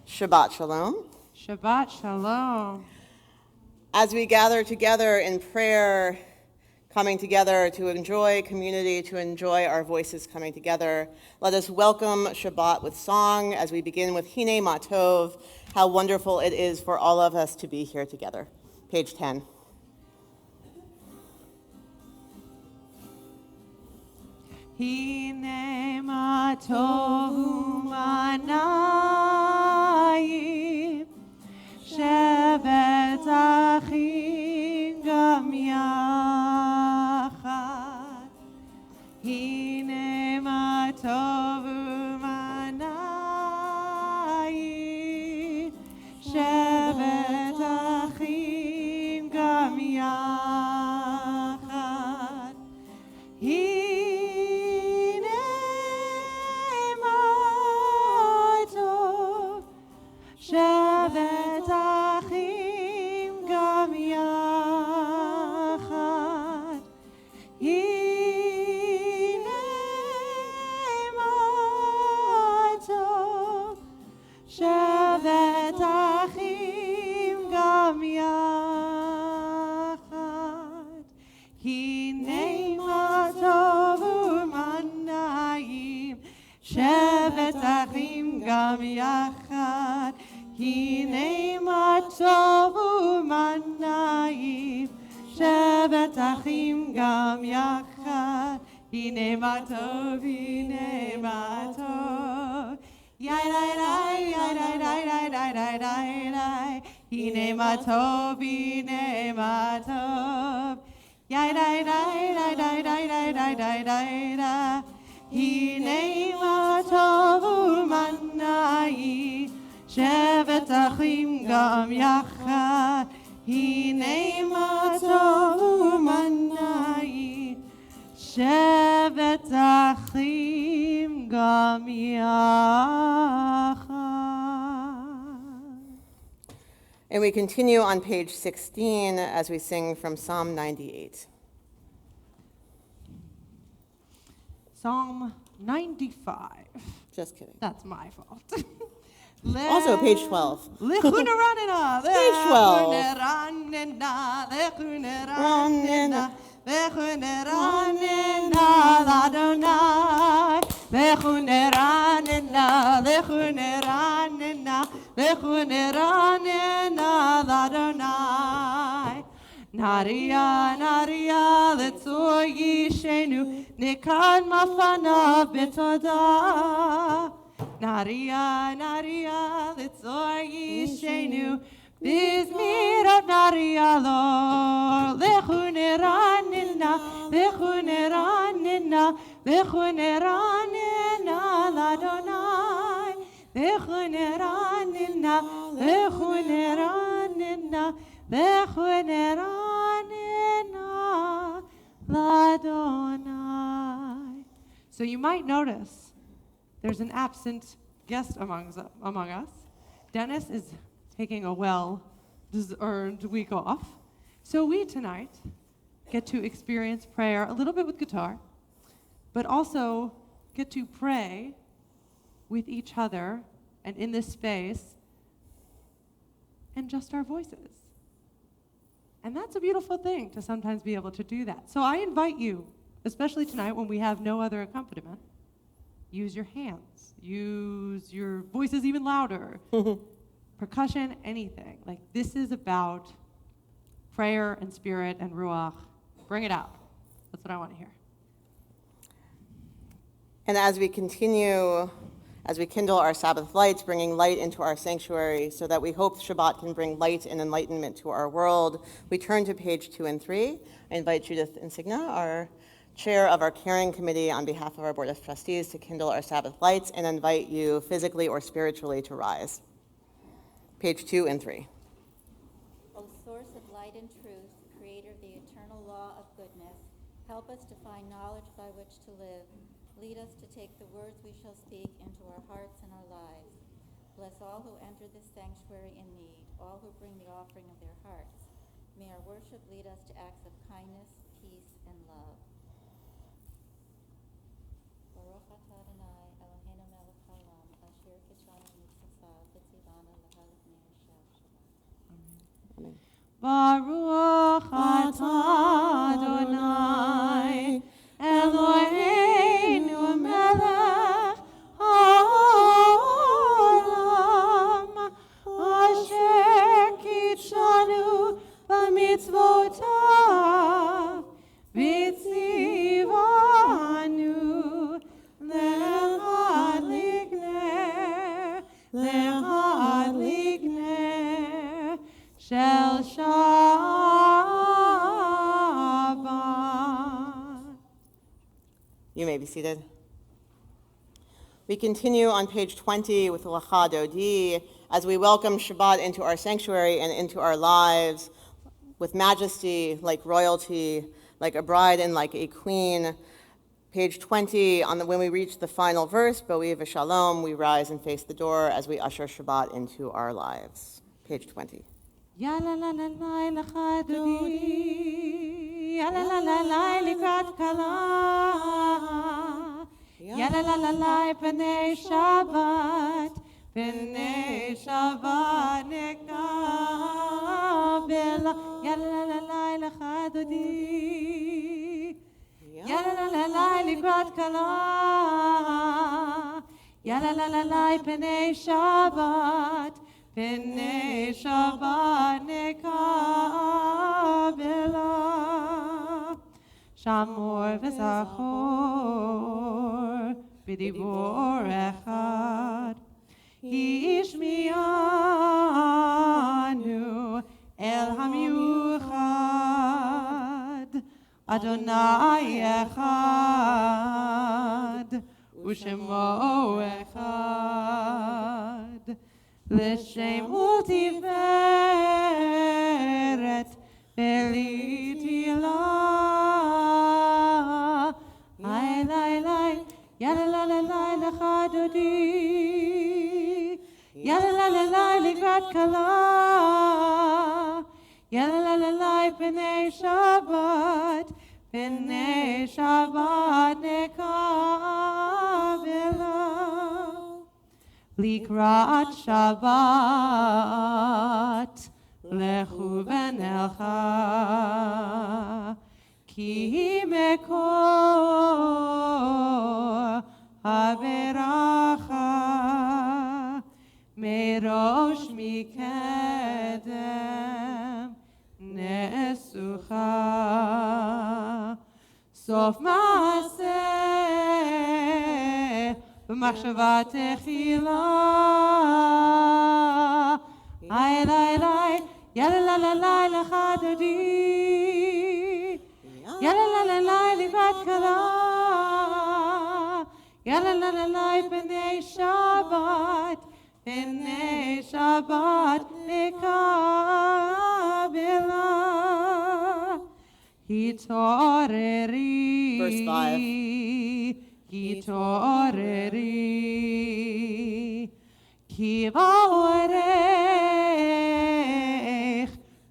Shabbat Shalom. Shabbat Shalom. As we gather together in prayer, coming together to enjoy community, to enjoy our voices coming together, let us welcome Shabbat with song as we begin with Hine Matov, how wonderful it is for all of us to be here together. Page 10. Hine ma tovu manayim shevet achim gam yachad. Hine ma tovu manayim shevet achim gam yachad. shevet achim gam yachad. Hine ma tov, shevet achim gam yachad. Hine ma tov u'manayim, shevet achim gam yachad. Hine ma tov u'manayim, shevet achim gam yachad. Hine ma tov, hine ma tov. Yai dai dai, yai dai dai dai dai dai dai dai. Hine ma tov, hine ma tov. Yai dai dai dai dai dai dai dai dai dai dai. Hine ma tov u'manayim, shevet achim gam yachad. Hine ma tov u'manayim, shevet achim gam yachad. And we continue on page 16 as we sing from Psalm 98. Psalm 95. Just kidding. That's my fault. Also, page 12. Page 12. Page 12. Naria, Naria, letzor yishenu, nikad mafanav betodah. Naria, Naria, letzor yishenu, bizmirot Naria lo. Lechu neranina, lechu neranina, lechu neranina ladonai. Lechu neranina, lechu neranina, lechu neranina ladonai. So you might notice there's an absent guest among us. Dennis is taking a well-earned week off. So we tonight get to experience prayer a little bit with guitar, but also get to pray with each other and in this space and just our voices. And that's a beautiful thing to sometimes be able to do that. So I invite you, especially tonight when we have no other accompaniment, use your hands, use your voices even louder, percussion, anything. Like, this is about prayer and spirit and ruach. Bring it out. That's what I want to hear. And as we continue, as we kindle our Sabbath lights, bringing light into our sanctuary so that we hope Shabbat can bring light and enlightenment to our world, we turn to page 2 and 3. I invite Judith Insigna, our chair of our caring committee, on behalf of our Board of Trustees, to kindle our Sabbath lights and invite you physically or spiritually to rise. Page 2 and 3. O source of light and truth, creator of the eternal law of goodness, help us to find knowledge by which to live. Lead us to take the words we shall speak into our hearts and our lives. Bless all who enter this sanctuary in need, all who bring the offering of their hearts. May our worship lead us to acts of kindness, peace, and love. Baruch atah Adonai Eloheinu melech haolam, asher kishanu mitzvotav v'tzivav Hosanna L'Halifnei Shel Shabbat. Amen. Baruch atah Adonai Eloheinu melech haolam asher kitshanu b'mitzvotav v'tzivanu lehadlik ner shel Shabbat. You may be seated. We continue on page 20 with Lecha Dodi as we welcome Shabbat into our sanctuary and into our lives with majesty, like royalty, like a bride and like a queen. Page 20, when we reach the final verse, Bo'ih v'shalom, we rise and face the door as we usher Shabbat into our lives. Page 20. Ya la la la la lecha dodi, ya la la la la likrat kala, ya la la la la b'nei Shabbat, b'nei Shabbat nekabel, ya la la la lecha dodi, ya la la la likrat kala, ya la la la b'nei Shabbat. B'nei Shabbat nekabela, Shamor v'zachor b'dibor echad, Yishmianu el hamiuchad, Adonai echad, u'shemo echad. L'shem u'tiferet belitila. Ay lay lay, yada la la la lecha dodi, yada la la la likrat kala, yada la la la b'nei Shabbat, b'nei Shabbat nekabela. Likrat Shabbat, lechu v'nelcha, ki mekor haveracha, merosh mikedem nesucha, sof maaseh b'machshava techila. Ay lay lay, yada la la la lecha dodi, yada la la la likrat kala, yada la la la b'nei Shabbat, b'nei Shabbat nekabela. Hitoreri. Verse 5. Hitoreri, ki va'orech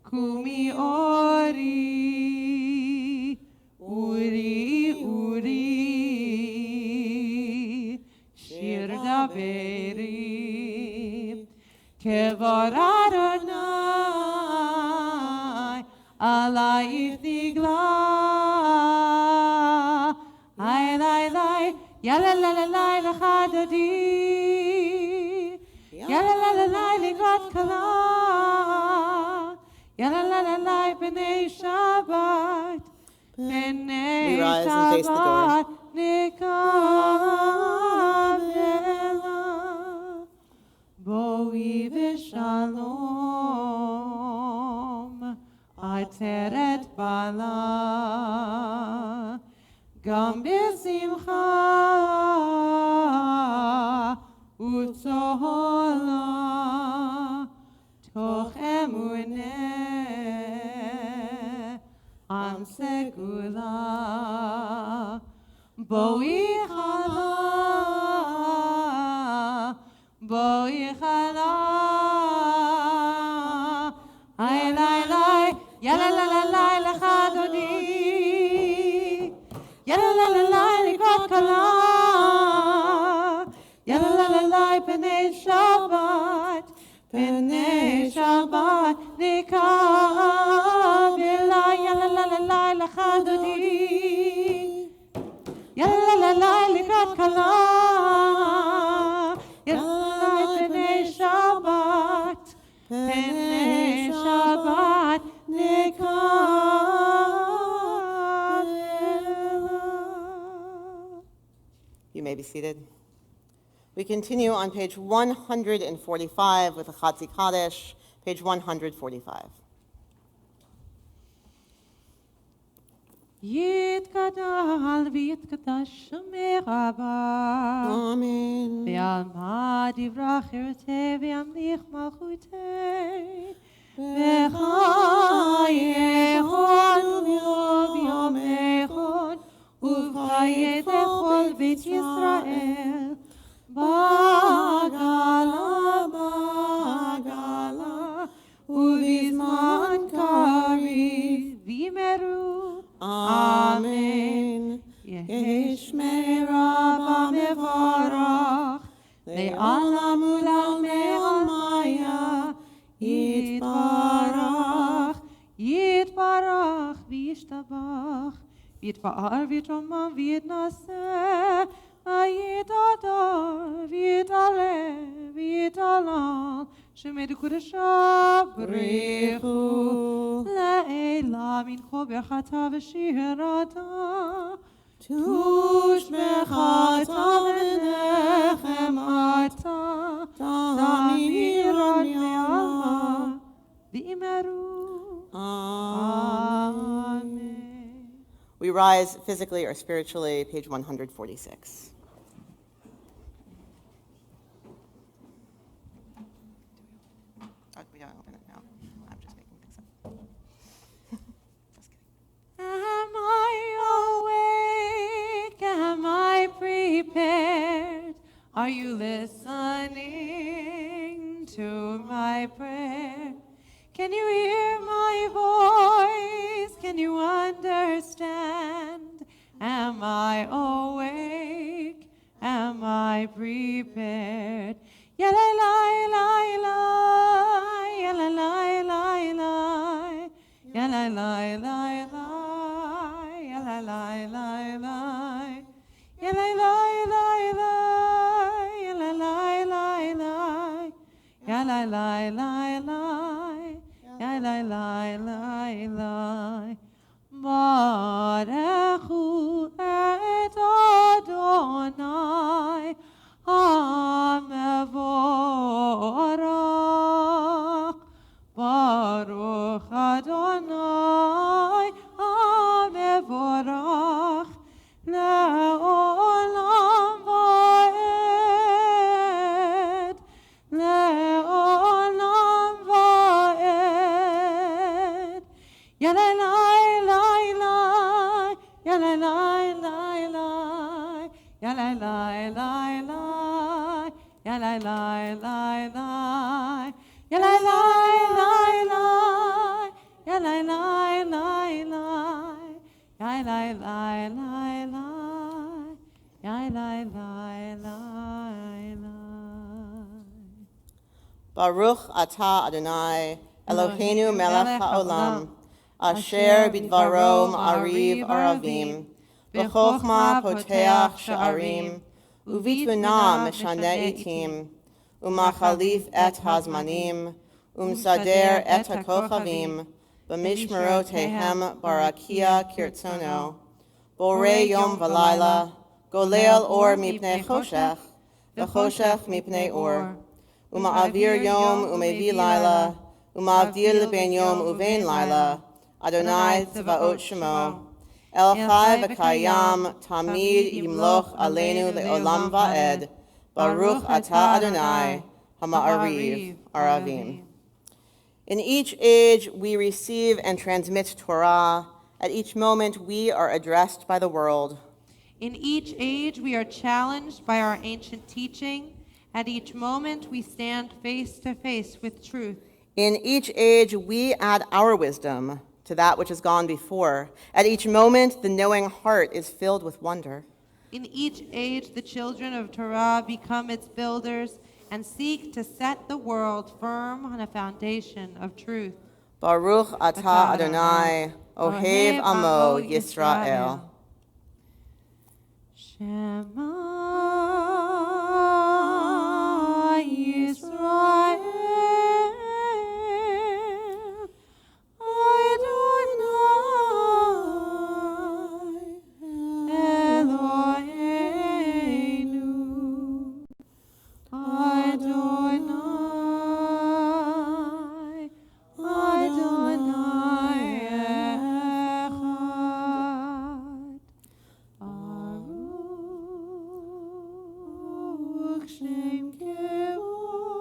kumi ori, uri, shir daveri, kevar Adonai, alayich nigla. Ay lay lay, ya la la la la lecha dodi, ya la la la la likrat kala, ya la la la la b'nei Shabbat, b'nei We rise and face the door. Shabbat nekabela. Bo'ih v'shalom, ateret bala. Gam b'simcha u'tzola toch emuneh am segula bo'ih chala ay lay lay ya la la la la lecha dodi. Yada la la la likrat kala, yada la la la b'nei Shabbat, Pene Shabbat nekabela yalla la la la la chadodi yalla la la likrat kala yalla pene Shabbat nekabela. You may be seated. We continue on page 145 with the Chatzi Kaddish, page 145. יתגדל ויתקדש שמך רבה Amen. ועלמא דברה חירתי וימליך מלכותי וחייכון וברוב יומכון ובחיי כל בית ישראל בגלה ובזמן קריב וימרו Amen. יש מרבה מברך לעולם ולעלמי עלמיה יתברך יתברך וישתבח ויתפאר ויתרומם ויתנשא ויתהדר ויתעלה ויתהלל שמי קודשה בריחו לעילה מנחה ברכתה ושירתה תושבחתה ונחמתה תמיר עד מעלמה ואמרו Amen. We rise physically or spiritually, page 146. Oh, we don't open it now. I'm just making things up. Just kidding. Am I awake? Am I prepared? Are you listening to my prayer? Can you hear my voice? Can you understand? Am I awake? Am I prepared? Ya la la la la, ya la la la la, ya la la la la, ya la la la la, ya la la la la, ya la la la la, ya la la la la. Ya la la la la, Barechu et Adonai, Amevorach, Baruch Adonai, Amevorach, Le'olam va'ed, Le'olam va'ed. Ya la la la la, ya la la la la, ya la la la la, ya la la la la, ya la la la la, ya la la la la, ya la la la la, ya la la la la. Baruch atah Adonai, Eloheinu melech haolam, asher bidvaro ma'ariv aravim, v'chochma poteach sha'arim, uvituna meshane itim, umachalif et hazmanim, umsader et hakochavim, b'mishmerotehem barakia kirtzono, borei yom v'layla, golel or mipnei choshech, v'choshech mipnei or, uma'avir yom umevi layla, uma'avdil ben yom uvein layla, Adonai Tzevaot Shemo, El Chai v'Kayam, Tamid Yimloch Aleinu Le'olam Va'ed, Baruch Atah Adonai, Hama'ariv Aravim. In each age we receive and transmit Torah. At each moment we are addressed by the world. In each age we are challenged by our ancient teaching. At each moment we stand face to face with truth. In each age we add our wisdom to that which has gone before. At each moment, the knowing heart is filled with wonder. In each age, the children of Torah become its builders. and seek to set the world firm on a foundation of truth. Baruch atah Adonai, Ohev Amo Yisrael. Shema Yisrael, Adonai Eloheinu, Adonai, Adonai Echad. Baruch Shem Kevod,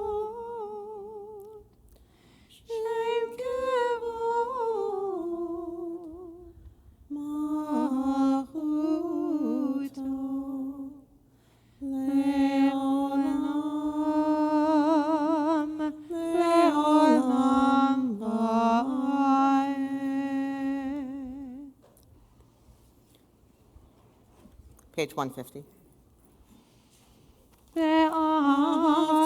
Shem Kevod, Malchuto, Le'olam, Le'olam Va'ed. Page 150. Ve'ata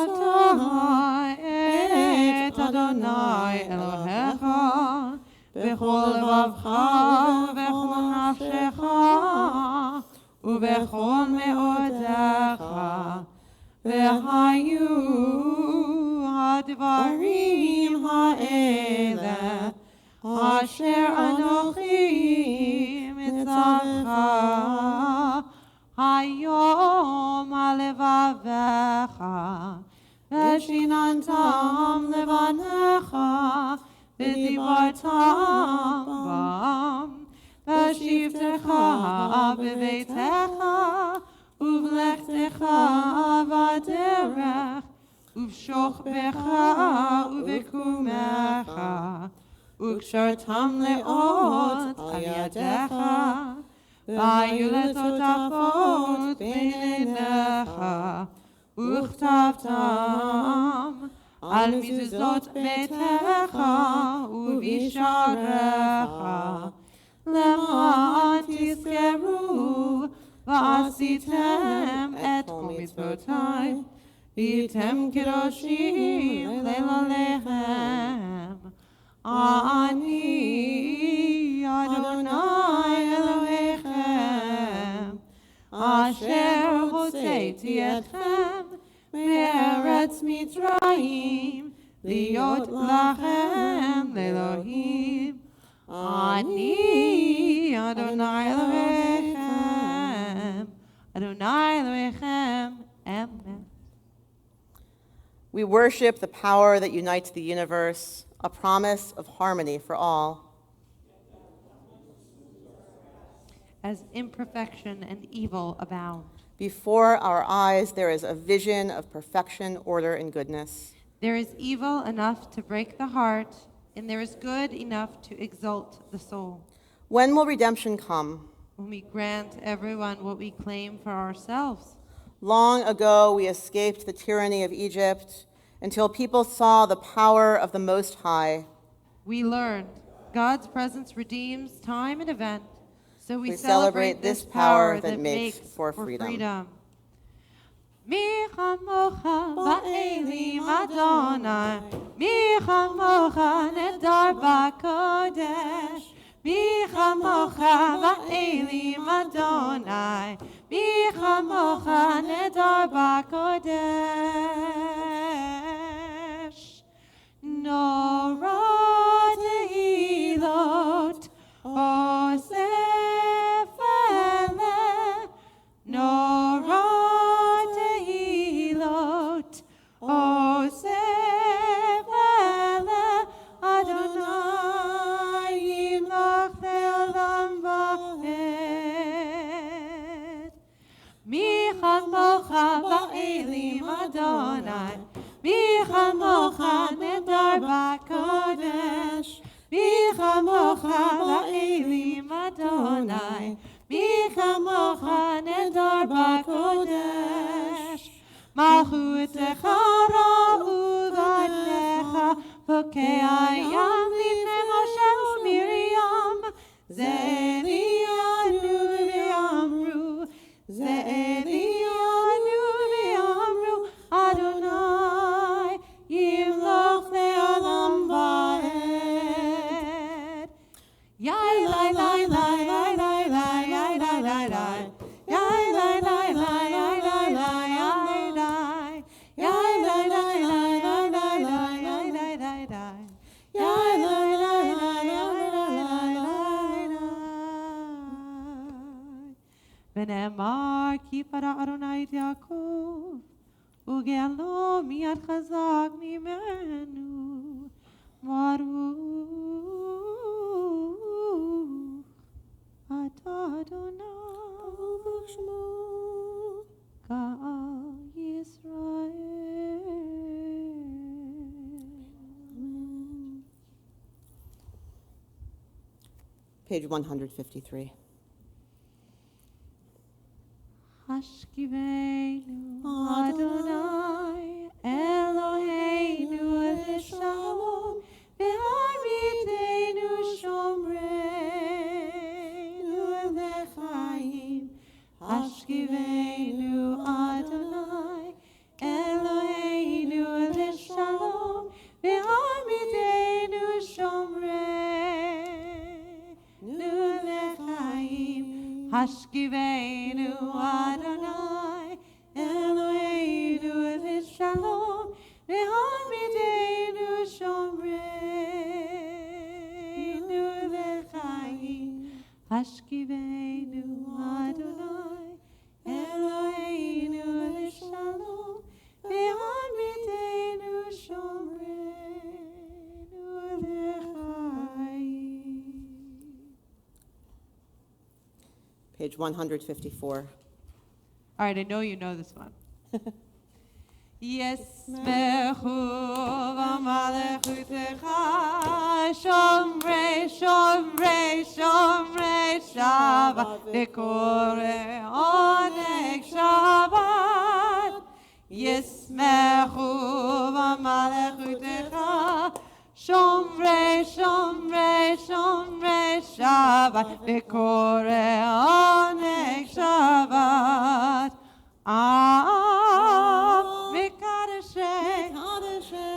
et Adonai Elohecha b'chol levavcha v'chol nafshecha u'v'chol me'odecha v'hayu hadvarim ha'ele asher anochi mitzavcha Hayom alevavecha, veshinantam levanecha, v'divartam bam, v'shivtecha b'veitecha, uv'lechtecha v'aderech, uv'shochbecha uv'kumecha, uk'shartam le'ot al yadecha, והיו לטוטפות בין עיניך, וכתבתם על מזוזות ביתך ובשעריך, למען תזכרו ועשיתם את כל מצוותיי, והייתם קדושים לילדיכם. אני אדוני אלוהיכם, אשר הוצאתי אתכם מארץ מצרים, להיות לכם לאלוהים. אני אדוני אלוהיכם, אדוני אלוהיכם, amen. We worship the power that unites the universe, a promise of harmony for all. As imperfection and evil abound, Before our eyes, there is a vision of perfection, order, and goodness. there is evil enough to break the heart, and there is good enough to exalt the soul. When will redemption come? When we grant everyone what we claim for ourselves. Long ago, we escaped the tyranny of Egypt until people saw the power of the Most High. We learned God's presence redeems time and event, so we celebrate this power that makes for freedom. Mi chamocha ba'elim Adonai, mi chamocha nedar b'kodesh, mi chamocha ba'elim Adonai, mi chamocha nedar b'kodesh. Nora tehilot osef ele, Nora tehilot osef ele, Adonai yimlach le'olam va'ed. Mi chamocha ba'elim Adonai, mi chamocha nedar b'kodesh, mi chamocha ba'elim Adonai, mi chamocha nedar b'kodesh. Malchutecha ra'u v'adnecha, v'kei hayam lifnei Moshe u'Miriam, ze'elianu v'yamru, ze'elianu v'yamru, Adonai נוגע לו מיד חזק ממנו. ברוך אתה אדוני גאל ישראל. Page 153. השכיבנו אדוני אלוהינו לשלום והעמידנו שומרנו לחיים. השכיבנו אדוני אלוהינו לשלום והעמידנו שומרנו לחיים. השכיבנו אדוני אלוהינו לשלום והעמידנו שומרנו לחיים. השכיבנו אדוני אלוהינו לשלום והעמידנו שומרנו לחיים. Page 154. All right, I know you know this one. ישמחו במלכותך שומרי שומרי שומרי שבת וקורא עונג שבת. ישמחו במלכותך שומרי שומרי שומרי שבת וקורא עונג שבת.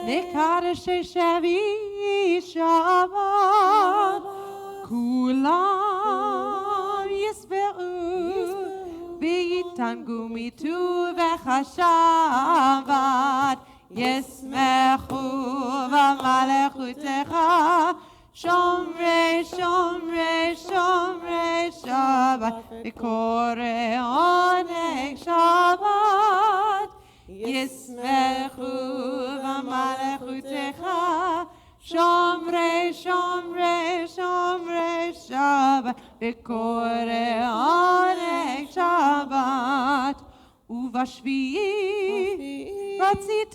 מקדשי שבי שבת כולם ישבעו ויתענגו מטובך שבת. ישמחו במלכותך שומרי שומרי שומרי שבת וקורא עונג שבת. ישמחו במלכותך שומרי שומרי שומרי שבת וקורא עונג שבת. ובשביעי רצית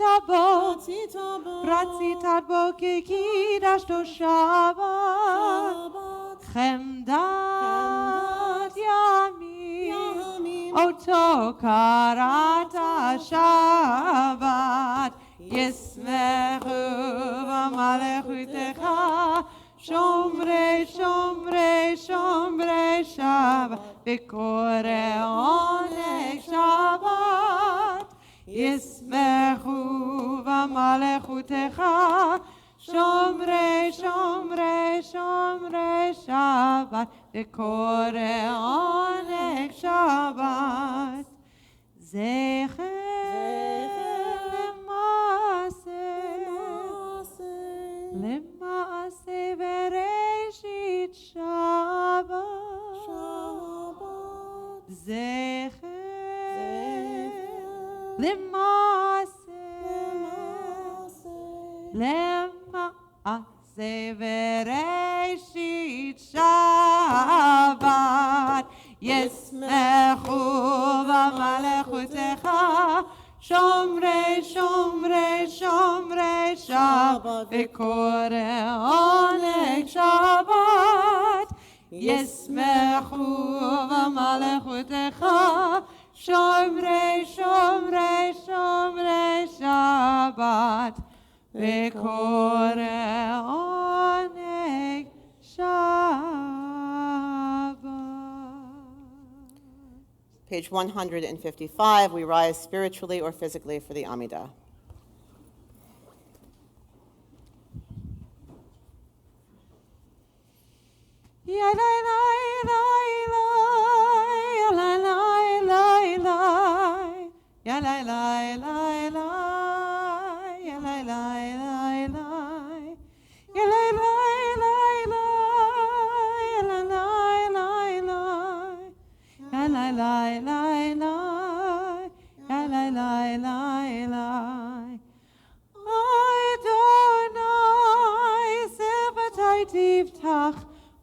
בו כי קידשתו שבת. חמדת ימים אותו קראת שבת. ישמחו במלכותך שומרי שומרי שומרי שבת וקורא עונג שבת. ישמחו במלכותך שומרי שומרי שומרי שבת וקורא עונג שבת. זכר למעשה בראשית שבת. זכר למעשה בראשית שבת. ישמחו במלכותך שומרי שומרי שומרי שבת וקורא עונג שבת. ישמחו במלכותך שומרי שומרי שומרי שבת וקורא עונג שבת. Page 155, we rise spiritually or physically for the Amidah.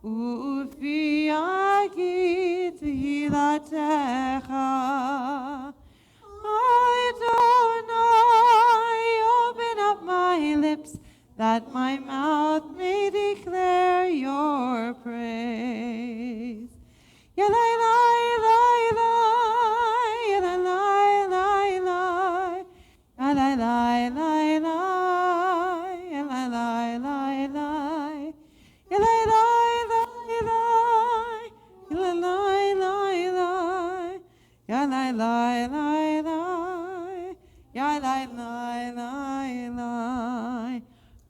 Ufi agit hilatecha. Adonai, open up my lips, that my mouth may declare your praise. Yadai, lai, lai, lai, yadai, lai, lai, lai, yadai, lai, lai, lai, yadai, lai, lai, lai, yadai, lai, lai, lai, yadai, lai, lai, lai, yadai, lai, lai, lai, yadai, lai, lai, lai.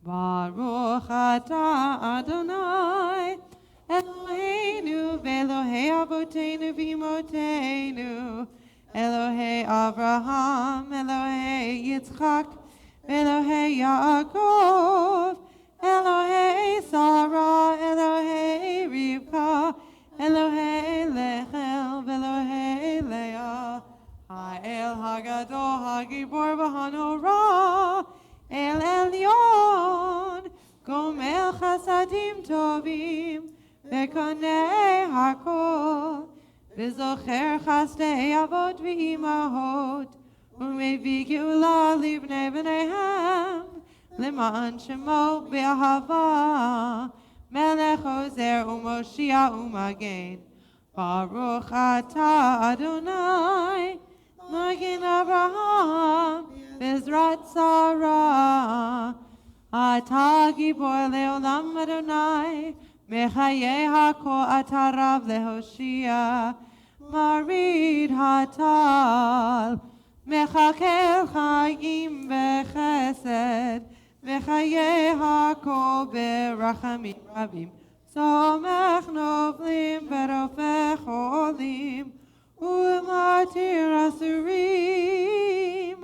Baruch atah Adonai, Eloheinu v'Elohei Avotenu v'Imotenu, Elohei Avraham, Elohei Yitzchak, Elohei Yaakov, Elohei Sarah, Elohei Rivka, Elohei Lechel, Elohei Leah, Ha'el Hagadol, Hagibor v'Hanorah, El Elyon, Gomel Chasadim Tovim, Bekonei Hakol, V'zocher Chasdei Avot V'imahot, Umevi Geula Livnei B'neihem, L'ma'an Shemo B'ahava, Melech Ozer U'Moshia U'Magen, Baruch atah Adonai, Magen Abraham, Bezrat Sarah, Atah Gibor Leolam Adonai, Mechayeh HaKol Atah Rav Lehoshia, Marid Hatal, Mechakel Chayim Bechesed, Mechayeh HaKol Berachamim Rabim, Somech Novlim Berofech Olim, Umatir Asurim,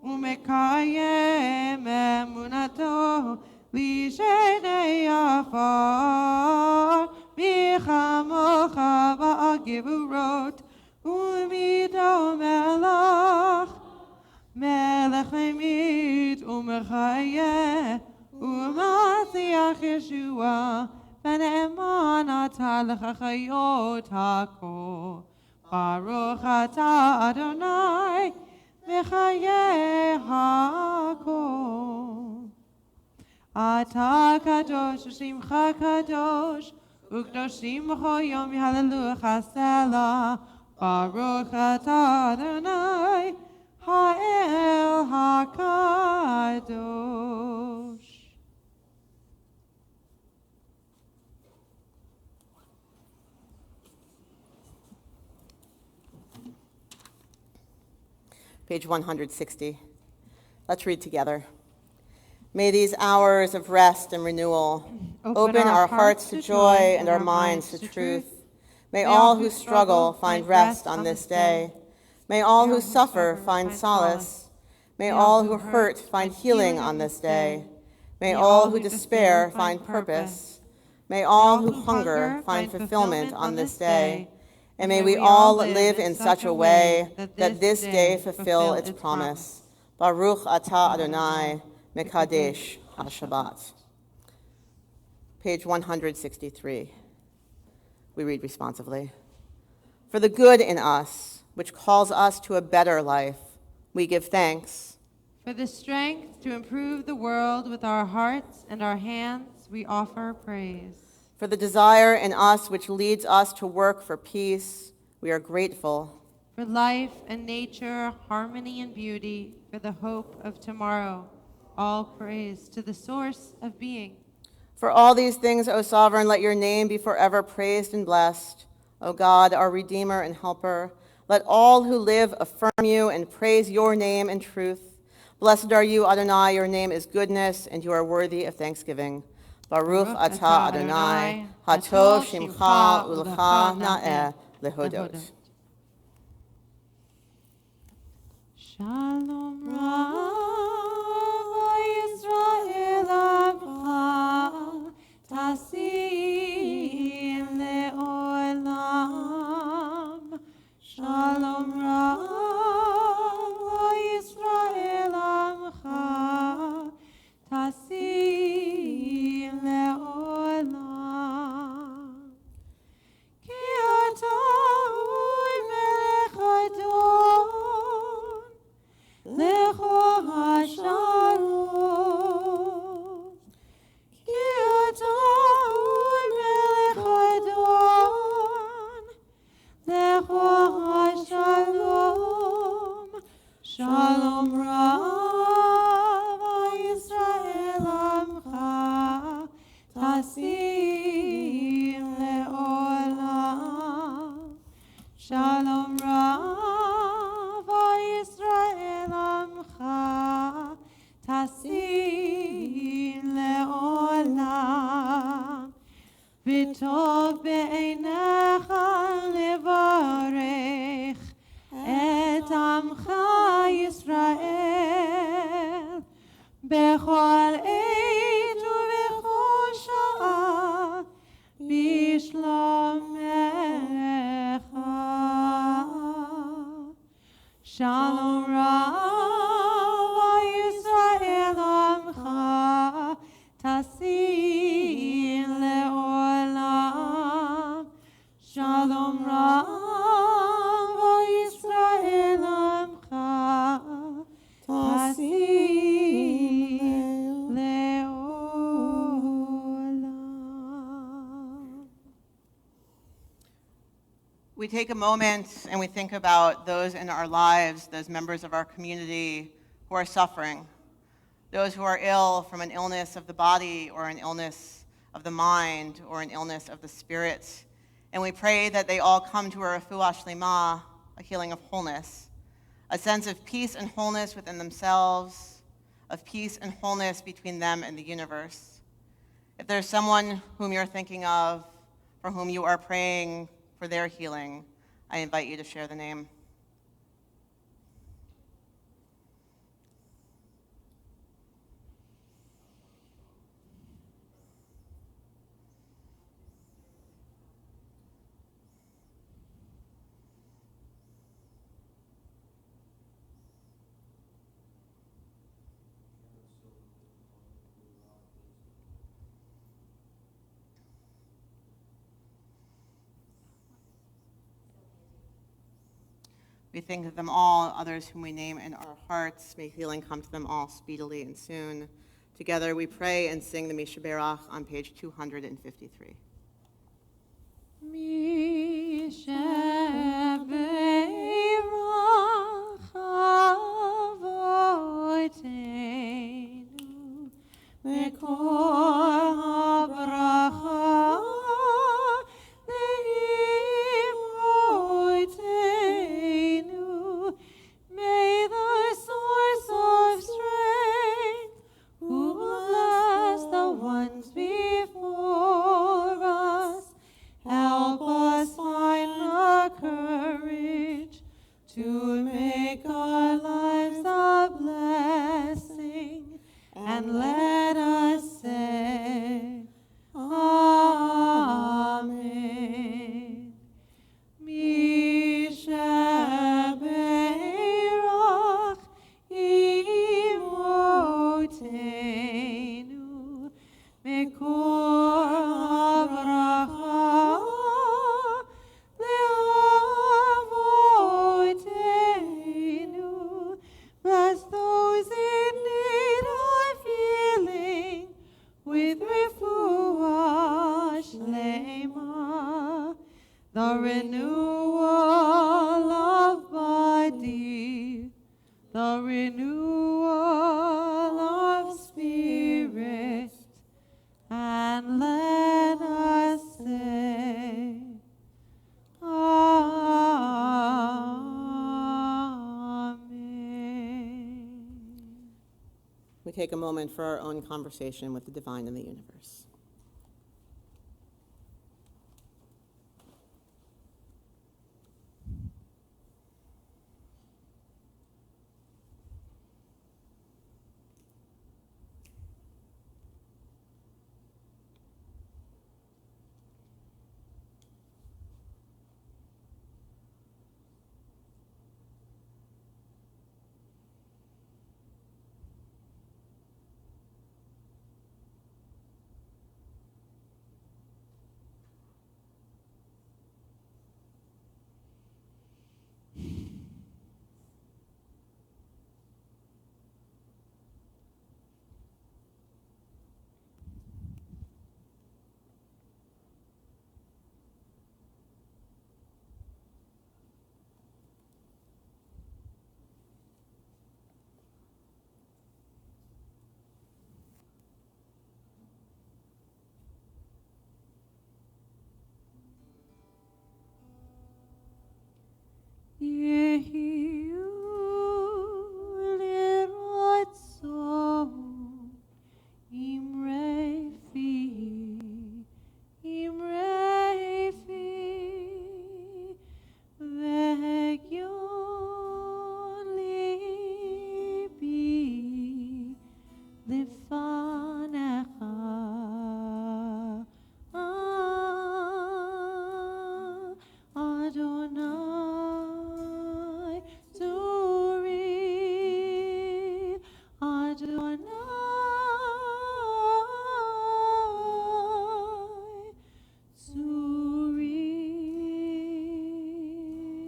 Umekayem Emunato, Lishenei Afar, Michamocha Ba'agivurot, Umido Melach, Melech Lemit, Umechayeh, Umasiach Yeshua, Bene'eman atah L'chachayot HaKol. Baruch atah Adonai, Mechayeh HaKol. Atah kadosh, Shimcha kadosh, Ukdoshim b'cho yom Hallelujah Selah. Baruch atah Adonai, Ha'el HaKadosh. Page 160. Let's read together. May these hours of rest and renewal open our hearts to joy and our minds to truth. May all who struggle find rest on this day. May all who suffer find solace. May all who hurt find healing on this day. May all who despair find purpose. May all who hunger find fulfillment on this day. And may we all live in such a way that this day fulfill its promise. Baruch atah Adonai, Mekadesh HaShabbat. Page 163. We read responsively. For the good in us, which calls us to a better life, we give thanks. For the strength to improve the world with our hearts and our hands, we offer praise. For the desire in us which leads us to work for peace, we are grateful. For life and nature, harmony and beauty, for the hope of tomorrow, all praise to the source of being. For all these things, O Sovereign, let your name be forever praised and blessed. O God, our Redeemer and Helper, let all who live affirm you and praise your name in truth. Blessed are you, Adonai, your name is goodness, and you are worthy of thanksgiving. Baruch atah Adonai, Hatov Shimcha Ulecha Na'eh Lehodot. Shalom Rav Yisrael Avcha Tasim Le'olam. Shalom Rav Yisrael Avcha Tasim Le'olam. בכל עת ובכל שעה, בשלומך. שלום רב ישראל עמך, תשים לעולם. שלום רב ישראל עמך, תשים לעולם. We take a moment and we think about those in our lives, those members of our community who are suffering, those who are ill from an illness of the body or an illness of the mind or an illness of the spirit. And we pray that they all come to a refuah shlema, a healing of wholeness, a sense of peace and wholeness within themselves, of peace and wholeness between them and the universe. If there's someone whom you're thinking of, for whom you are praying for their healing, I invite you to share the name. We think of them all, others whom we name in our hearts. May healing come to them all speedily and soon. Together we pray and sing the Mishaberach on page 253. Mishaberach avoteinu, mekor habracha le'imoteinu. May the source of strength, who bless the ones before us, help us find the courage to make our lives a blessing, and let us say, Amen. Mishaberach imoteinu, mekor habracha le'avoteinu. Bless those in need of healing with refuah shlema, the renewal of body, the renewal of spirit, and let us say, Amen. We take a moment for our own conversation with the divine in the universe.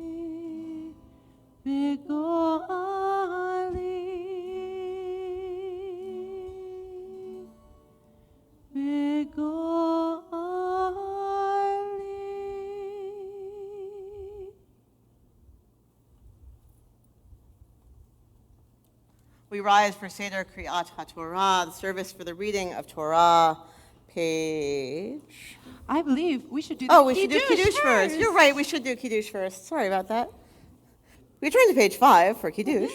Tsuri Begoali Begoali. We rise for Seder Kriyat HaTorah, the service for the reading of Torah, page... I believe we should do the Oh, we should do Kiddush first. You're right, we should do Kiddush first. Sorry about that. We turn to page 5 for Kiddush.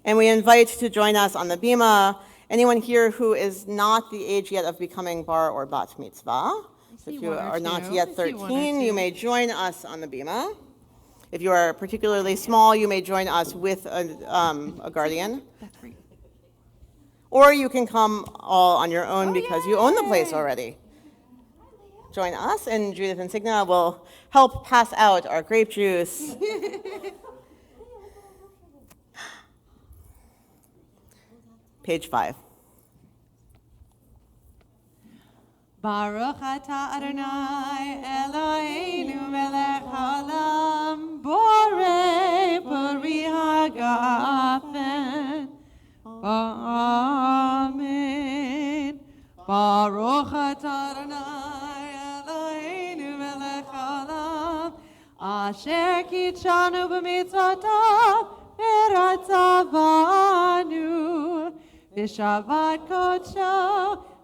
And we invite to join us on the Bima anyone here who is not the age yet of becoming bar or bat mitzvah. So if you one or are not two. yet I see one or 13, you two. may join us on the Bima. If you are particularly small, you may join us with a guardian. That's great. Or you can come all on your own Oh, because you own the place yay. already. Join us, and Judith and Signa will help pass out our grape juice. Page 5. Baruch atah Adonai Eloheinu melech haolam borei pari hagafen. Amen. Baruch atah Adonai Eloheinu melech haolam asher kitshanu b'mitzvotav v'ratzavanu v'shavat kodsho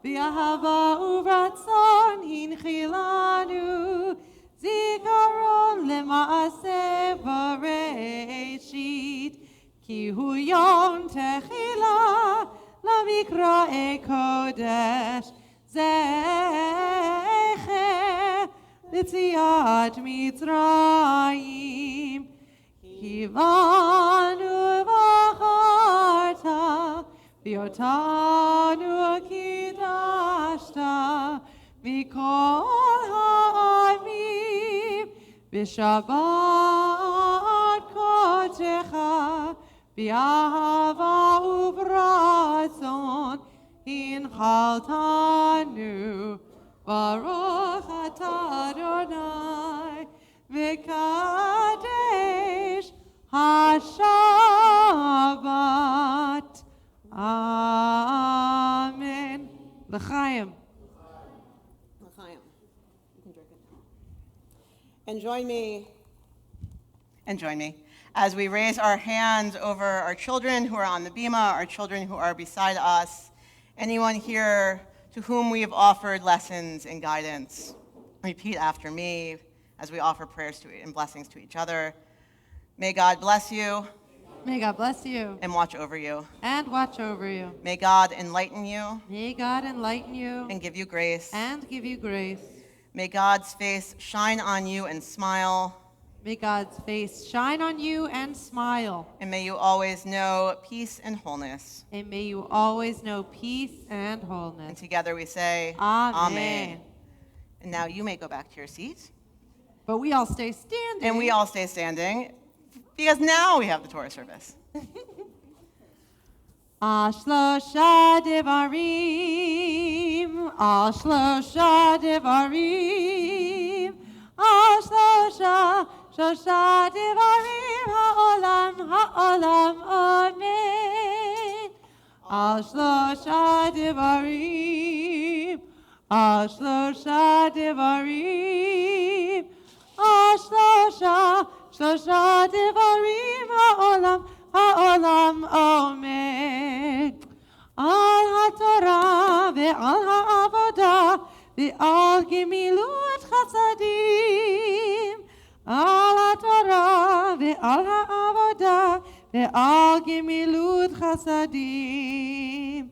v'ahava uvratzon hinchilanu zikaron lema'aseh bereshit ki hu yom techila lamikra'e kodesh zecher l'tziat mitzrayim kivanu v'charta v'yotanu kidashta mikol ha'amim v'shabbat kodecha v'ahava uvratzon hinchaltanu baruch atah Adonai v'kadesh hashabbat. Amen. L'chaim. And join me as we raise our hands over our children who are on the Bima, our children who are beside us, anyone here to whom we have offered lessons and guidance. Repeat after me as we offer prayers and blessings to each other. May God bless you May God bless you and watch over you. and watch over you. May God enlighten you May God enlighten you and give you grace. and give you grace. May God's face shine on you and smile. May God's face shine on you and smile. And may you always know peace and wholeness. And may you always know peace and And wholeness. together we say, Amen. And now you may go back to your seat. But we all stay standing. And we all stay standing because now we have the Torah service. Ashlosha devarim, Ashlosha devarim, Ashlosha, Shosha devarim, ha'olam, ha'olam, amen. Ashlosha devarim, Ashlosha devarim, Ashlosha, Shosha devarim, ha'olam, ha'olam, amen. Al ha'torah ve'al ha'avodah ve'al gemilut chasadim. Al ha'torah ve'al ha'avodah ve'al gemilut chasadim.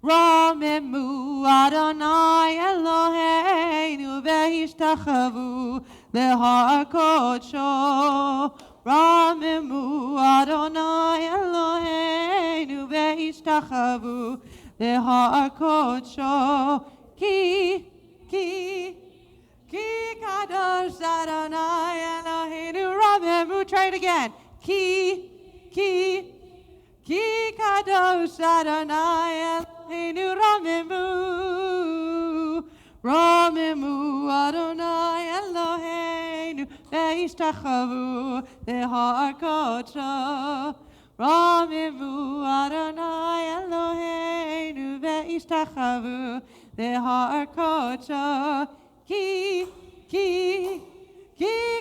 Ramemu Adonai Eloheinu ve'ishtachavu lehar kodsho. Ramemu Adonai Eloheinu ve'ishtachavu lehar kodsho. Ki kadosh Adonai Eloheinu. Ramemu, try it again. Ki Ki kadosh Adonai Eloheinu Ramemu. Ramemu Adonai Eloheinu ve'ishtachavu lehar kodsho. Ramemu Adonai Eloheinu ve'ishtachavu lehar kodsho. Ki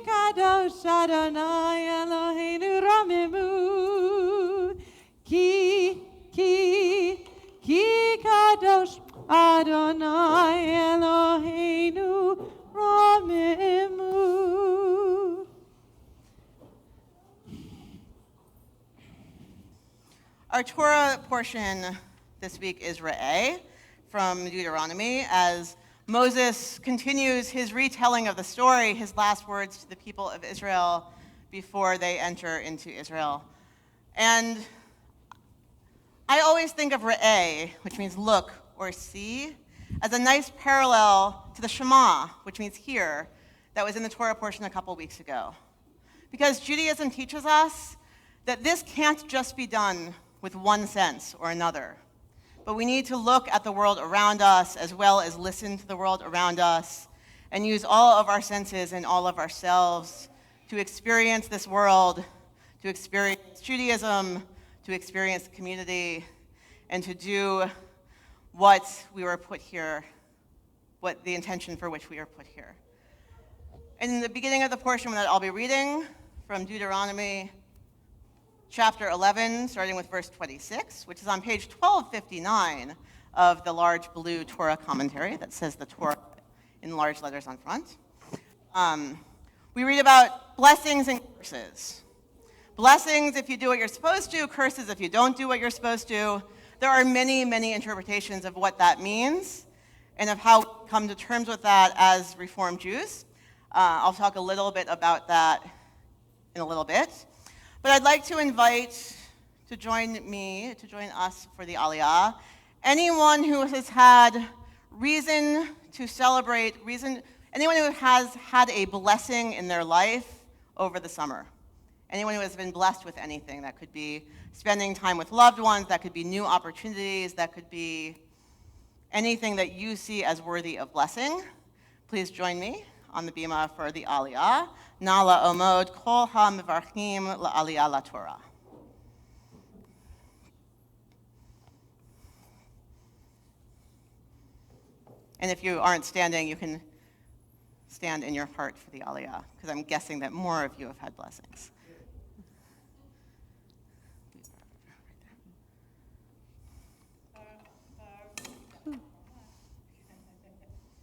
kadosh Adonai Eloheinu Ramemu. Ki kadosh Adonai Eloheinu Ramemu. Our Torah portion this week is Re'eh from Deuteronomy, as Moses continues his retelling of the story, his last words to the people of Israel before they enter into Israel. And I always think of Re'eh, which means look or see, as a nice parallel to the Shema, which means hear, that was in the Torah portion a couple weeks ago. Because Judaism teaches us that this can't just be done with one sense or another, but we need to look at the world around us as well as listen to the world around us and use all of our senses and all of ourselves to experience this world, to experience Judaism, to experience community, and to do what we were put here, what the intention for which we were put here. And in the beginning of the portion that I'll be reading from Deuteronomy chapter 11, starting with verse 26, which is on page 1259 of the large blue Torah commentary that says the Torah in large letters on front. We read about blessings and curses. Blessings if you do what you're supposed to, curses if you don't do what you're supposed to. There are many, many interpretations of what that means and of how we come to terms with that as Reformed Jews. I'll talk a little bit about that in a little bit. But I'd like to invite to join us for the Aliyah, anyone who has had reason to celebrate, anyone who has had a blessing in their life over the summer. Anyone who has been blessed with anything. That could be spending time with loved ones, that could be new opportunities, that could be anything that you see as worthy of blessing. Please join me on the bima for the Aliyah. Na la'omod kol ha'mevarchim la'aliyah la'Torah. And if you aren't standing, you can stand in your heart for the Aliyah, because I'm guessing that more of you have had blessings.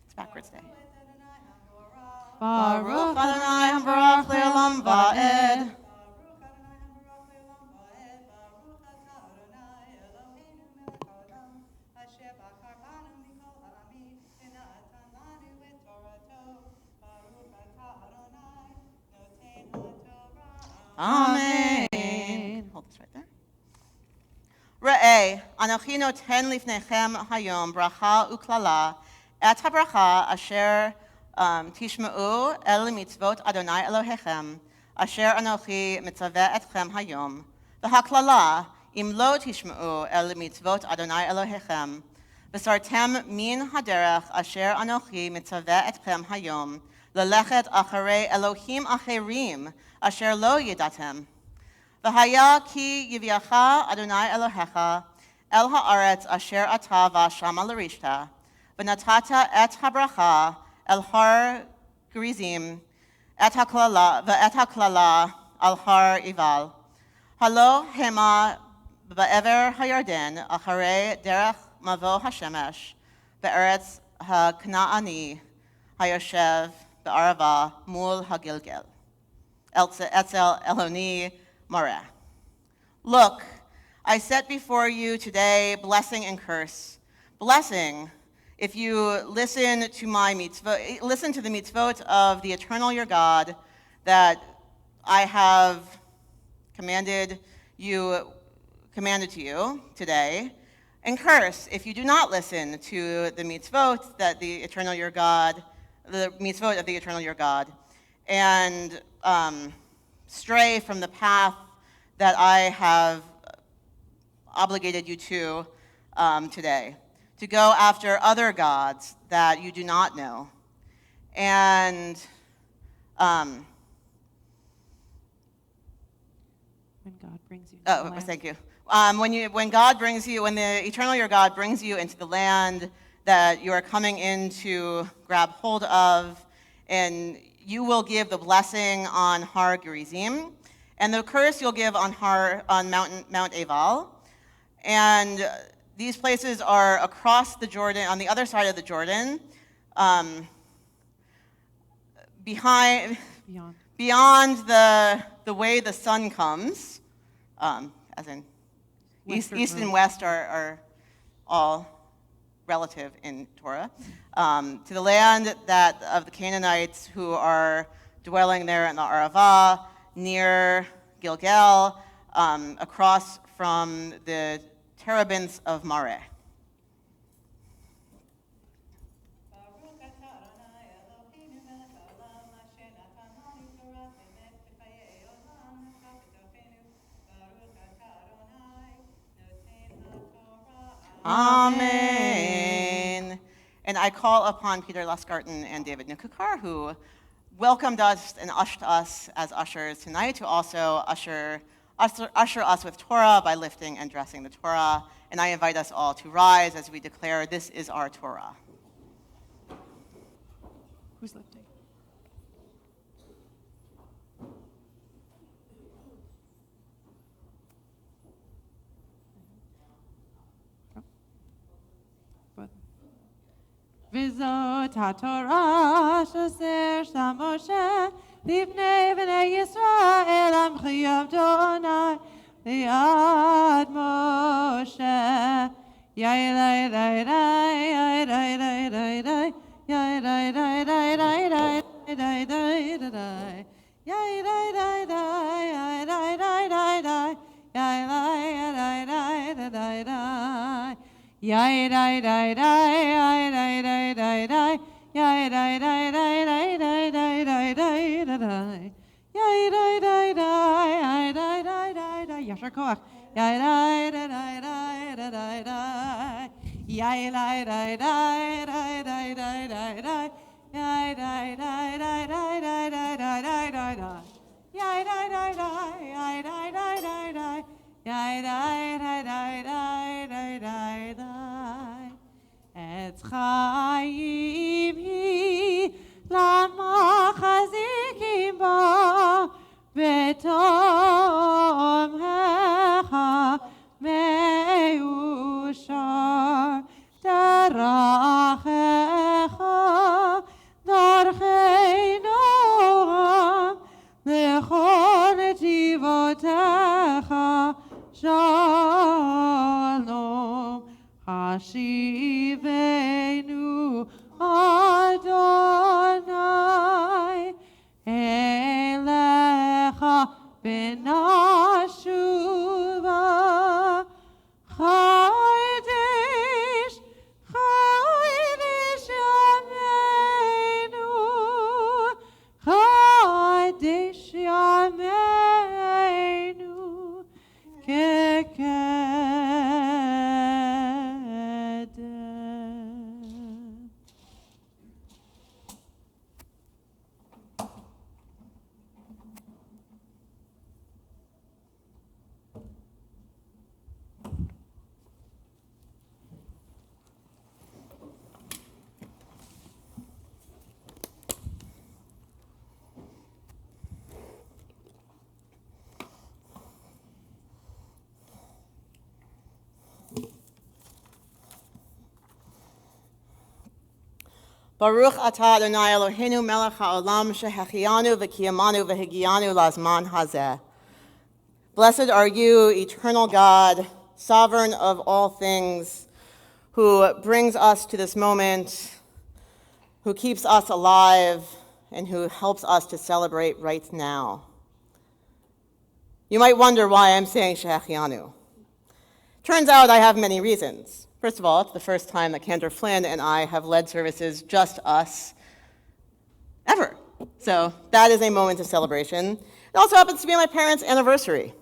It's backwards day. Baruch Adonai Hambarach Le'olam Va'ed. Amen. Hold this right there. Re'eh, Anochi noten lifnechem hayom bracha uklala et habracha asher tishma'u el mitzvot Adonai Elohechem asher anochi mitzaveh etchem hayom v'haklala im lo tishma'u el mitzvot Adonai Elohechem v'sartem min haderech asher anochi mitzaveh etchem hayom lelechet acharei Elohim acherim asher lo yidatem v'haya ki yiviacha Adonai Elohecha el haaretz asher ata v'ashama l'rishta v'natata et habracha el har Gerizim et haklala al har Ival halo hema ba'ever hayarden acharei derech mavo hashemesh be'eretz haknaani hayoshev be'arava mul hagilgel etzel eloni mareh. Look, I set before you today blessing and curse. Blessing, if you listen to the mitzvot of the eternal your God that I have commanded to you today, and curse if you do not listen to the mitzvot that the eternal your God, the mitzvot of the eternal your God, and stray from the path that I have obligated you to today, to go after other gods that you do not know. And When God brings you to the land. thank you. When God brings you, when the eternal your God brings you into the land that you are coming in to grab hold of, and you will give the blessing on Har Gerizim, and the curse you'll give on Mount Ebal. And these places are across the Jordan, on the other side of the Jordan, beyond the way the sun comes, as in east and west are all relative in Torah, to the land of the Canaanites who are dwelling there in the Arava, near Gilgal, across from the terebinths of Mareh. Amen. And I call upon Peter Luskarten and David Nukukar, who welcomed us and ushered us as ushers tonight, to also usher us with Torah by lifting and dressing the Torah. And I invite us all to rise as we declare, this is our Torah. Who's lifting? V'zot haTorah asher sham Moshe lifnei bnei Yisrael amchi Adonai li'ad Moshe. Yai dai dai dai, yai dai dai dai dai, yai dai dai dai dai dai dai dai dai, yai dai dai dai, yai dai dai dai dai, yai dai dai dai dai dai. Yai dai dai dai, yai dai dai dai dai, yai dai dai dai dai dai dai dai dai dai, yai dai dai dai, yai dai dai dai dai. Yasher koach. Yai dai dai dai dai dai dai, yai dai dai dai dai dai dai dai dai, yai dai dai dai dai dai dai dai dai dai dai, yai dai dai dai, yai dai dai dai dai, yai dai dai dai dai dai dai dai. Etz chaim hi lamachazikim ba betom hecha meushar darachecha darchei noam lechol netivotecha shalom hashivenu Adonai elecha benashuva chaydish yameinu chaydish yameinu kekedem. Baruch atah Adonai Eloheinu melech haolam shehachianu v'kiyamanu v'higianu lazman hazeh. Blessed are you, eternal God, sovereign of all things, who brings us to this moment, who keeps us alive, and who helps us to celebrate right now. You might wonder why I'm saying shehachianu. Turns out I have many reasons. First of all, it's the first time that Cantor Flynn and I have led services just us ever. So that is a moment of celebration. It also happens to be my parents' anniversary.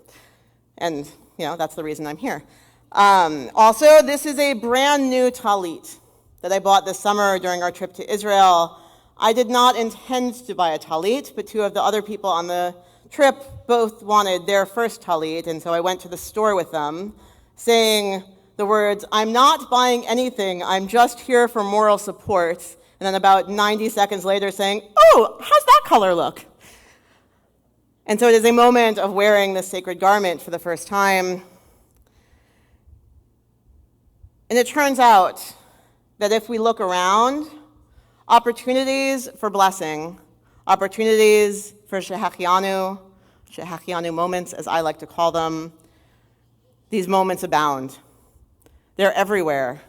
And, that's the reason I'm here. Also, this is a brand new talit that I bought this summer during our trip to Israel. I did not intend to buy a talit, but two of the other people on the trip both wanted their first talit, and so I went to the store with them, saying the words, "I'm not buying anything, I'm just here for moral support," and then about 90 seconds later saying, "Oh, how's that color look?" And so it is a moment of wearing this sacred garment for the first time. And it turns out that if we look around, opportunities for blessing, opportunities for shehachianu moments, as I like to call them, these moments abound. They're everywhere.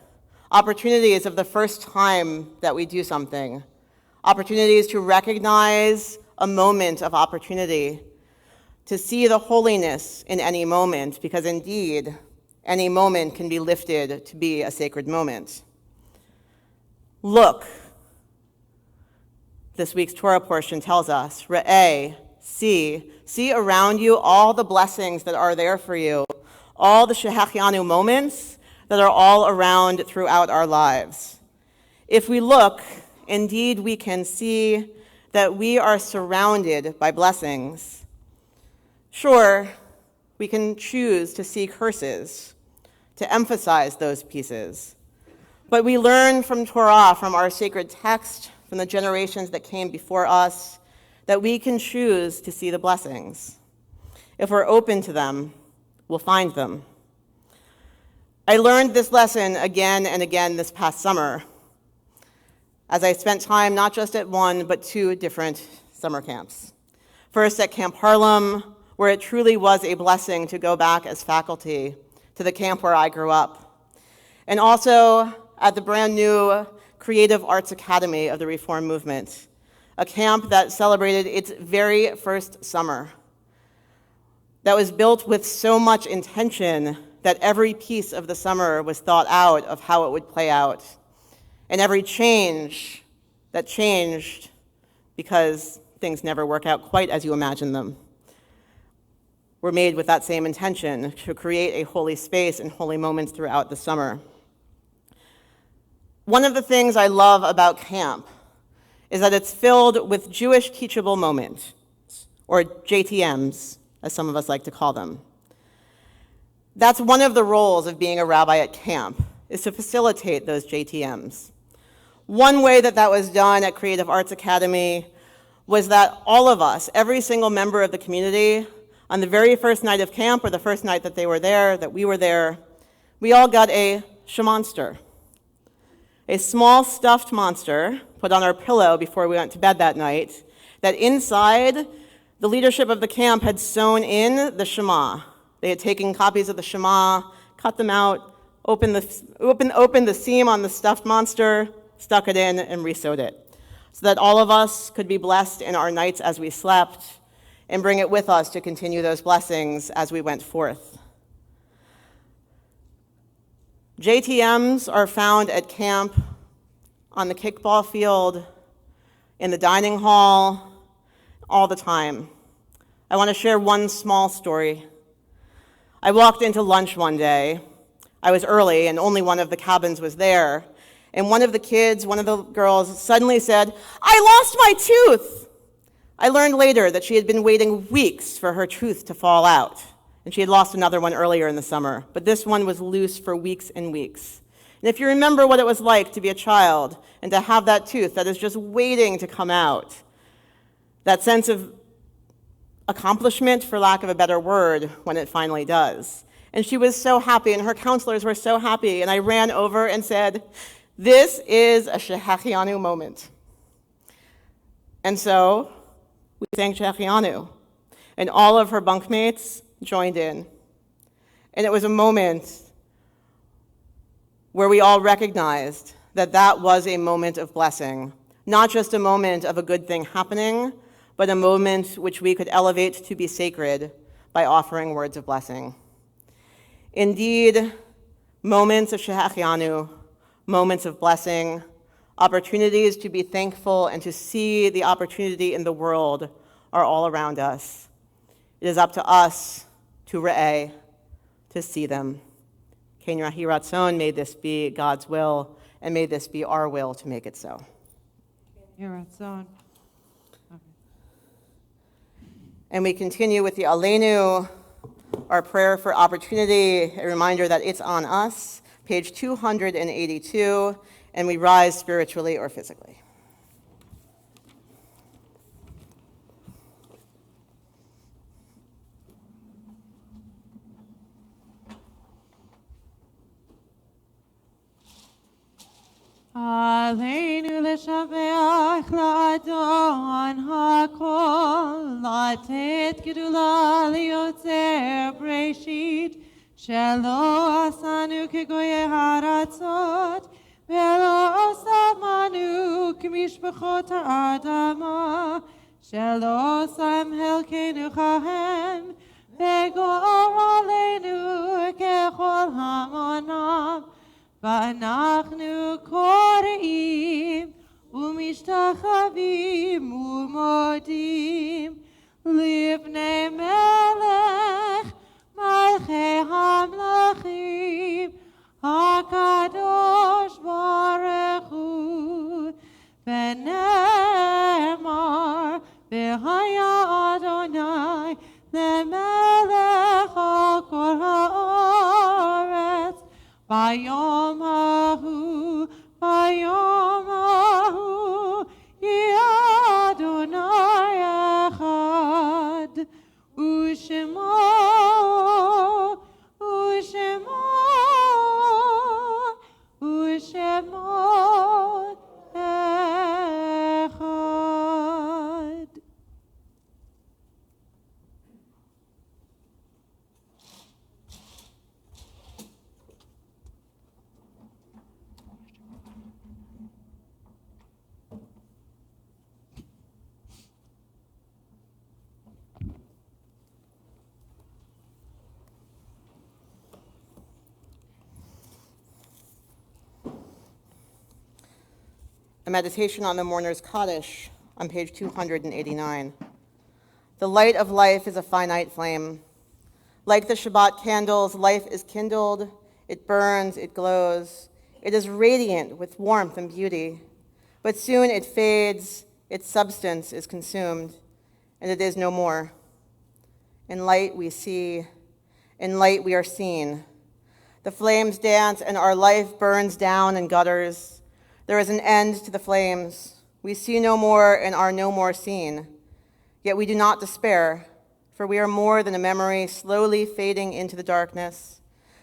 Opportunities of the first time that we do something. Opportunities to recognize a moment of opportunity. To see the holiness in any moment, because indeed, any moment can be lifted to be a sacred moment. Look, this week's Torah portion tells us, Re'eh, see around you all the blessings that are there for you, all the shehachianu moments that are all around throughout our lives. If we look, indeed we can see that we are surrounded by blessings. Sure, we can choose to see curses, to emphasize those pieces. But we learn from Torah, from our sacred text, from the generations that came before us, that we can choose to see the blessings. If we're open to them, we'll find them. I learned this lesson again and again this past summer, as I spent time not just at one, but two different summer camps. First at Camp Harlem, where it truly was a blessing to go back as faculty to the camp where I grew up. And also at the brand new Creative Arts Academy of the Reform Movement, a camp that celebrated its very first summer, that was built with so much intention that every piece of the summer was thought out of how it would play out. And every change that changed because things never work out quite as you imagine them, were made with that same intention, to create a holy space and holy moments throughout the summer. One of the things I love about camp is that it's filled with Jewish teachable moments, or JTMs, as some of us like to call them. That's one of the roles of being a rabbi at camp, is to facilitate those JTMs. One way that was done at Creative Arts Academy was that all of us, every single member of the community, on the very first night of camp, or the first night that they were there, that we were there, we all got a shemonster, a small stuffed monster put on our pillow before we went to bed that night, that inside, the leadership of the camp had sewn in the Shema. They had taken copies of the Shema, cut them out, opened the seam on the stuffed monster, stuck it in, and re-sewed it, so that all of us could be blessed in our nights as we slept, and bring it with us to continue those blessings as we went forth. JTMs are found at camp, on the kickball field, in the dining hall, all the time. I want to share one small story. I walked into lunch one day. I was early, and only one of the cabins was there. And one of the kids, one of the girls, suddenly said, "I lost my tooth!" I learned later that she had been waiting weeks for her tooth to fall out, and she had lost another one earlier in the summer, but this one was loose for weeks and weeks. And if you remember what it was like to be a child and to have that tooth that is just waiting to come out, that sense of accomplishment, for lack of a better word, when it finally does. And she was so happy, and her counselors were so happy, and I ran over and said, "This is a shehachianu moment." And so we sang Shehachianu, and all of her bunkmates joined in. And it was a moment where we all recognized that that was a moment of blessing, not just a moment of a good thing happening, but a moment which we could elevate to be sacred by offering words of blessing. Indeed, moments of Shehachianu, moments of blessing, opportunities to be thankful and to see the opportunity in the world are all around us. It is up to us to re'eh, to see them. Ken Yahi Ratzon, may this be God's will, and may this be our will to make it so. Here at Zone. Okay. And we continue with the Aleinu, our prayer for opportunity, a reminder that it's on us, page 282, and we rise spiritually or physically. Aleinu l'shabeach la'adon ha'kol, latet gedula liotzer breshit, shelo asanu kegoye haratzot, velo osamanu k'mishpachot ha'adama, shelo osam helkenu chahem, v'gor aleinu kechol hamonam, ואנחנו קוראים ומשתחווים ומודים לפני מלך מלכי המלכים הקדוש ברוך הוא ונאמר והיה אדוני למלך על כל הארץ ביום ההוא, ביום ההוא, יהיה אדוני אחד, ושמו, ושמו, ושמו אחד. A meditation on the mourner's Kaddish on page 289. The light of life is a finite flame. Like the Shabbat candles, life is kindled, it burns, it glows. It is radiant with warmth and beauty. But soon it fades, its substance is consumed, and it is no more. In light we see, in light we are seen. The flames dance and our life burns down and gutters. There is an end to the flames. We see no more and are no more seen. Yet we do not despair, for we are more than a memory slowly fading into the darkness.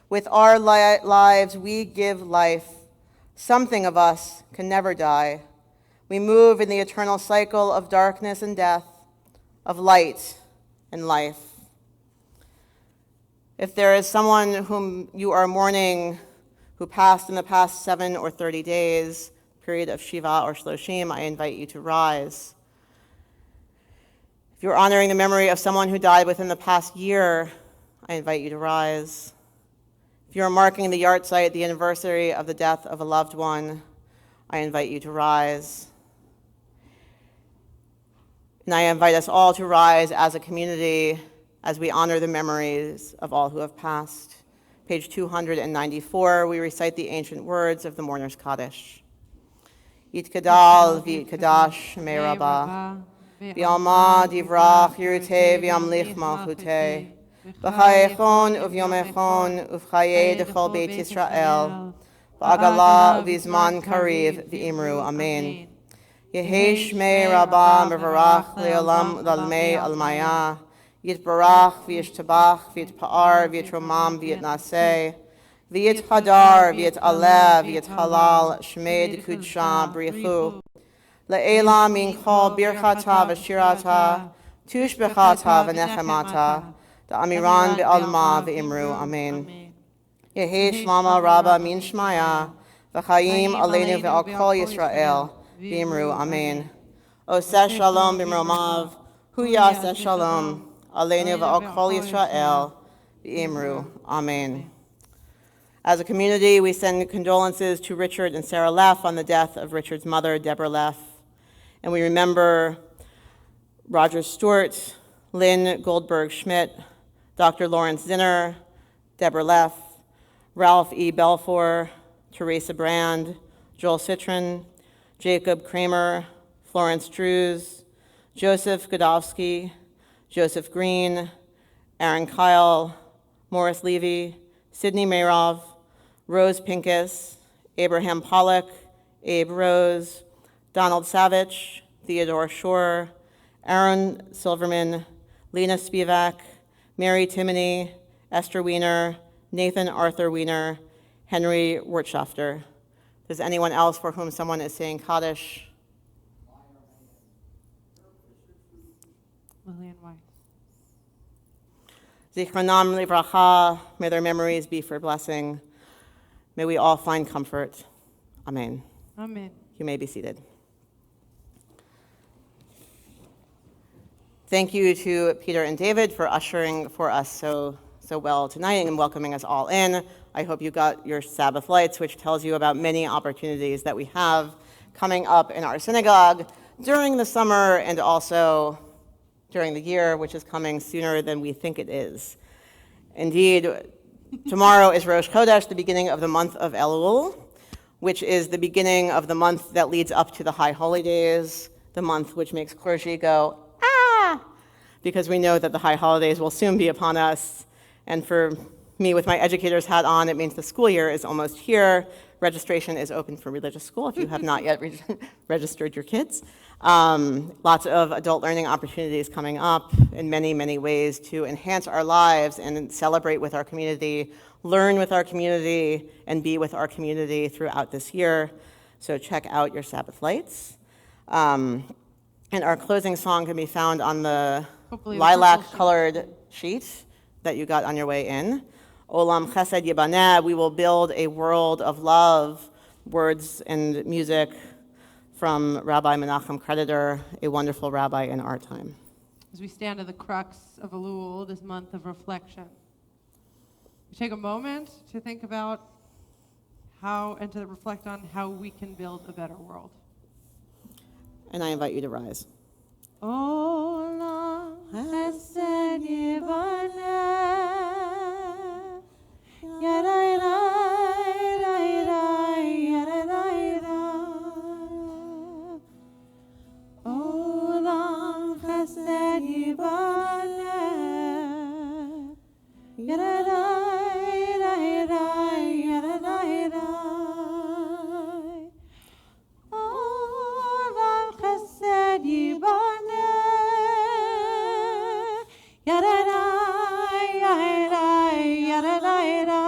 With our lives, we give life. Something of us can never die. We move in the eternal cycle of darkness and death, of light and life. If there is someone whom you are mourning who passed in the past 7 or 30 days, period of Shiva or Shloshim, I invite you to rise. If you're honoring the memory of someone who died within the past year, I invite you to rise. If you're marking the yahrzeit, the anniversary of the death of a loved one, I invite you to rise. And I invite us all to rise as a community as we honor the memories of all who have passed. Page 294, we recite the ancient words of the mourner's Kaddish. Yitkadal v'yitkadash Shemei Rabbah, v'yalma divrach yirutei v'yamlich malchutei, v'chayechon uv'yomechon uv'chayei d'chol Beit Yisrael, v'agala v'zman kariv v'imru amen. Yehei Shmei Rabbah mevarach le'olam l'almei almaya, yitbarach v'yishtabach v'yitpa'ar v'yitromam v'yitnaseh, v'yithadar v'yit'aleh v'yithalal shmei d'kudsha brichu, le'ela min kol birchata v'shirata, tushbechata v'nechemata, da'amiran be'alma v'imru amen. Yehei shlama rabba min shmaya, v'chayim aleinu ve'al kol Yisrael, v'imru amen. Oseh shalom b'mromav, hu yaseh shalom, aleinu ve'al kol Yisrael, v'imru amen. As a community, we send condolences to Richard and Sarah Leff on the death of Richard's mother, Deborah Leff. And we remember Roger Stewart, Lynn Goldberg Schmidt, Dr. Lawrence Zinner, Deborah Leff, Ralph E. Belfour, Teresa Brand, Joel Citron, Jacob Kramer, Florence Drews, Joseph Godowski, Joseph Green, Aaron Kyle, Morris Levy, Sidney Mayrov, Rose Pincus, Abraham Pollock, Abe Rose, Donald Savage, Theodore Shore, Aaron Silverman, Lena Spivak, Mary Timoney, Esther Wiener, Nathan Arthur Wiener, Henry Wirtschafter. Does anyone else for whom someone is saying Kaddish? Lillian Weiss. Zichronam livracha, may their memories be for blessing. May we all find comfort. Amen. Amen. You may be seated. Thank you to Peter and David for ushering for us so well tonight and welcoming us all in. I hope you got your Sabbath lights, which tells you about many opportunities that we have coming up in our synagogue during the summer and also during the year, which is coming sooner than we think it is. Indeed, tomorrow is Rosh Chodesh, the beginning of the month of Elul, which is the beginning of the month that leads up to the High Holy Days, the month which makes clergy go, ah, because we know that the High Holidays will soon be upon us. And for me, with my educator's hat on, it means the school year is almost here. Registration is open for religious school if you have not yet registered your kids. Lots of adult learning opportunities coming up in many, many ways to enhance our lives and celebrate with our community, learn with our community, and be with our community throughout this year. So check out your Sabbath lights. And our closing song can be found on the Hopefully the lilac-colored sheet that you got on your way in. Olam Chesed Yibaneh, we will build a world of love, words and music from Rabbi Menachem Creditor, a wonderful rabbi in our time. As we stand at the crux of Elul, this month of reflection, we take a moment to think about how and to reflect on how we can build a better world. And I invite you to rise. Olam Chesed Yibaneh, Yarai Rai Rai Rai Yarai Rai. Olam Chesed Yibaneh, Yarai Rai Rai Yarai Rai. Olam Chesed Yibaneh, Yarai Rai Yarai Yarai Rai.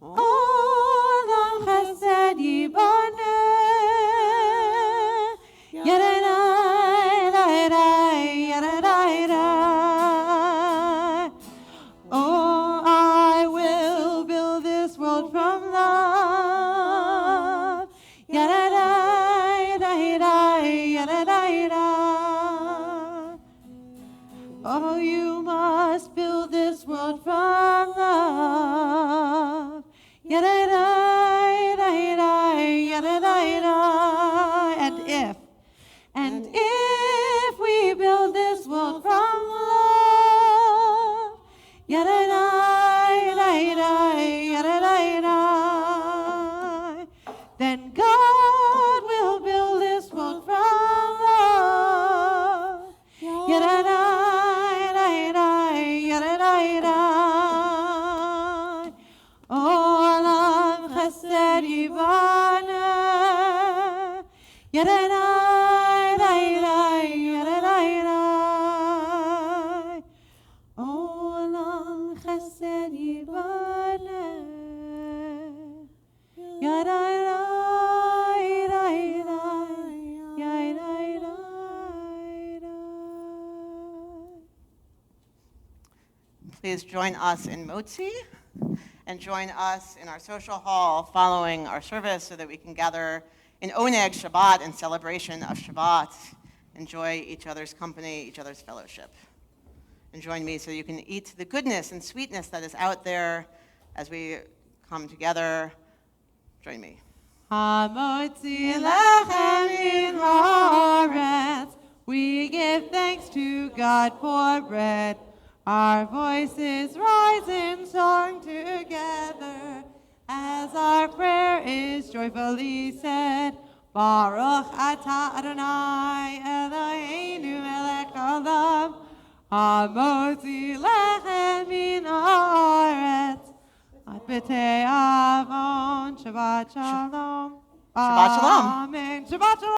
Olam Chesed Yibaneh, Yarai Rai Yarai Rai. Oh, I will build this world from love. Yarai Yarai Yarai. Oh, you must build this world from love. Yarai Yarai. And if we build this world from love, yarai, then God will build this world from love. Yarai. Olam Chesed Yibaneh, Yarai. Olam Chesed Yibaneh, Please join us in Motzi and join us in our social hall following our service so that we can gather in Oneg Shabbat in celebration of Shabbat, enjoy each other's company, each other's fellowship. And join me so you can eat the goodness and sweetness that is out there as we come together. Join me. Hamotzi lechem min haaretz. We give thanks to God for bread. Our voices rise in song together as our prayer is joyfully said. Baruch atah Adonai Eloheinu melech haolam hamotzi lechem min haaretz b'tei avon. Shabbat shalom. Shabbat shalom. Amen. Shabbat shalom.